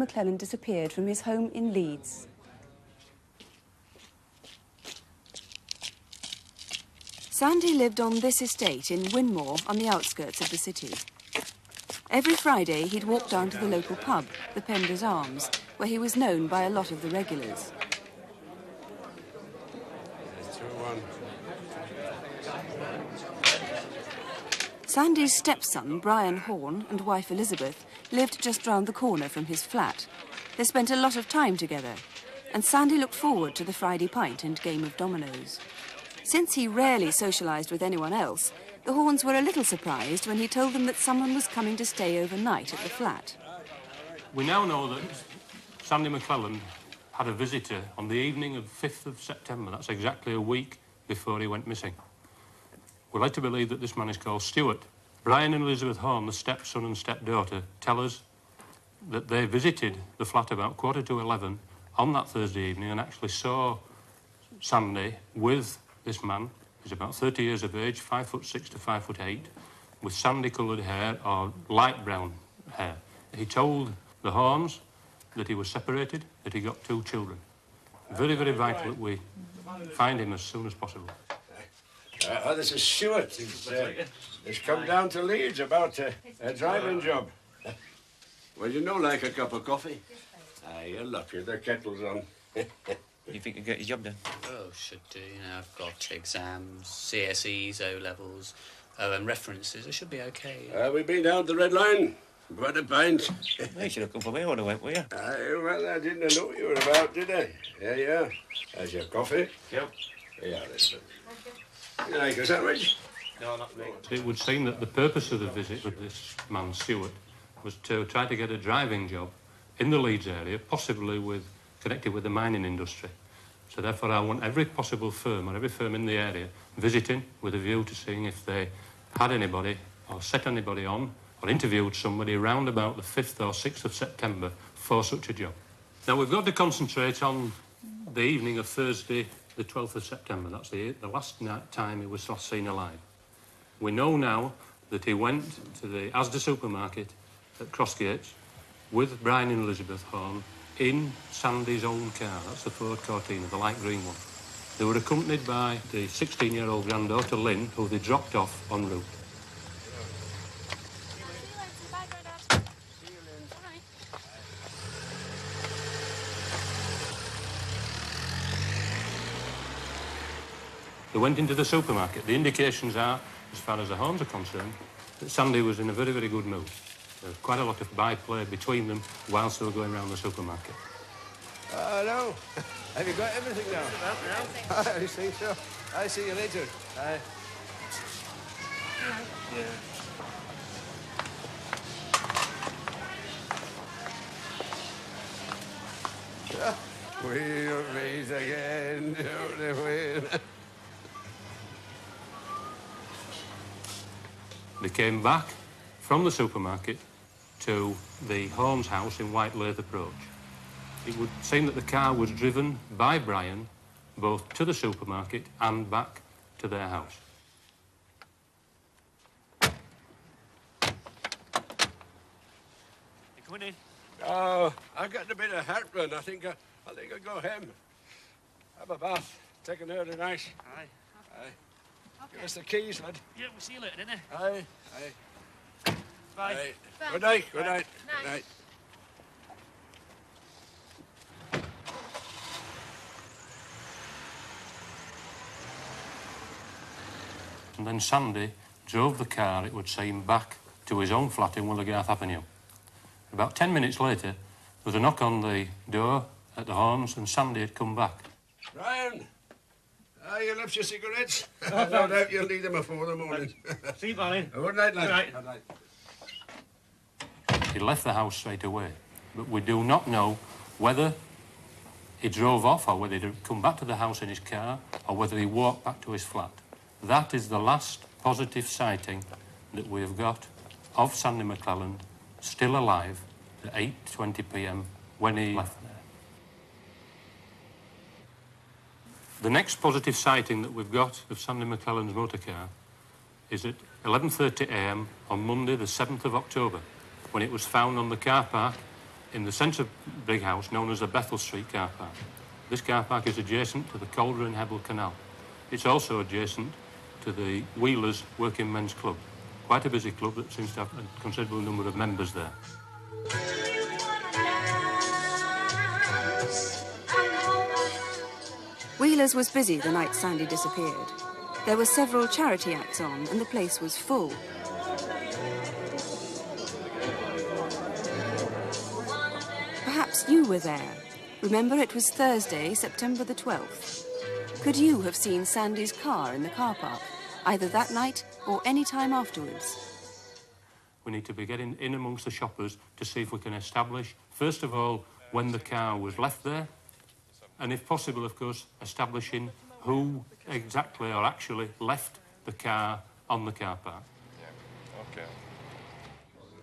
McClelland disappeared from his home in Leeds. Sandy lived on this estate in Winmore, on the outskirts of the city. Every Friday, he'd walk down to the local pub, the Pender's Arms, where he was known by a lot of the regulars. Sandy's stepson, Brian Horn, and wife Elizabeth lived just round the corner from his flat. They spent a lot of time together, and Sandy looked forward to the Friday pint and game of dominoes. Since he rarely socialised with anyone else, the Horns were a little surprised when he told them that someone was coming to stay overnight at the flat. We now know that Sandy McClelland had a visitor on the evening of 5th of September. That's exactly a week before he went missing. We're led to believe that this man is called Stuart. Brian and Elizabeth Horn, the stepson and stepdaughter, tell us that they visited the flat about 11:15 on that Thursday evening and actually saw Sandy with this man. He's about 30 years of age, 5'6" to 5'8", with sandy-coloured hair or light brown hair. He told the Horns that he was separated, that he got 2 children. Very, very vital that we find him as soon as possible. This is Stuart. He's come down to Leeds about a driving job. Well, you know, like a cup of coffee? You're lucky the kettle's on. You think you get your job done? Oh, should do. You know, I've got exams, CSEs, O-levels, and references. I should be okay. We've been down the Red Line. What a pint. You should have come for me when I went, were you? Well, I didn't know what you were about, did I? Yeah, yeah. There's your coffee. Yep. Yeah, listen. You like a sandwich? No, not me. It would seem that the purpose of the visit with this man, Stuart, was to try to get a driving job in the Leeds area, possibly connected with the mining industry. So therefore I want every possible firm or every firm in the area visiting with a view to seeing if they had anybody or set anybody on or interviewed somebody around about the 5th or 6th of September for such a job. Now we've got to concentrate on the evening of Thursday the 12th of September. That's the last time he was last seen alive. We know now that he went to the Asda supermarket at Crossgates with Brian and Elizabeth Horn in Sandy's own car. That's the Ford Cortina, the light green one. They were accompanied by the 16-year-old granddaughter, Lynn, who they dropped off en route. They went into the supermarket. The indications are, as far as the Horns are concerned, that Sandy was in a very, very good mood. There was quite a lot of byplay between them whilst they were going around the supermarket. Hello. Have you got everything now? I see so. I see you later. Yeah. We'll meet again, don't we? They came back from the supermarket to the Horns house in Whitelaith Approach. It would seem that the car was driven by Brian both to the supermarket and back to their house. You coming in? Oh, I've got a bit of heartburn. I think I'll go home. Have a bath. Take an early night. Aye. Aye. Okay. Give us the keys, lad. Yeah, we'll see you later, didn't we? Aye. Aye. Bye. Aye. Good night. Good night. Good night. And then Sandy drove the car, it would seem, back to his own flat in Willigarth Avenue. About 10 minutes later, there was a knock on the door at the Horns, and Sandy had come back. Brian, you left your cigarettes? No doubt you'll need them before the morning. See you, darling. Good night, lad. Good night. Good night. He left the house straight away, but we do not know whether he drove off or whether he'd come back to the house in his car or whether he walked back to his flat. That is the last positive sighting that we have got of Sandy McClelland still alive at 8:20 p.m. when he left there. The next positive sighting that we've got of Sandy McClelland's motor car is at 11:30 a.m. on Monday the 7th of October, when it was found on the car park in the centre of Brighouse, known as the Bethel Street car park. This car park is adjacent to the Calder and Hebble Canal. It's also adjacent to the Wheelers Working Men's Club. Quite a busy club that seems to have a considerable number of members there. Wheelers was busy the night Sandy disappeared. There were several charity acts on and the place was full. Perhaps you were there. Remember, it was Thursday, September the 12th. Could you have seen Sandy's car in the car park, either that night or any time afterwards? We need to be getting in amongst the shoppers to see if we can establish, first of all, when the car was left there, and if possible, of course, establishing who exactly or actually left the car on the car park. Yeah, okay.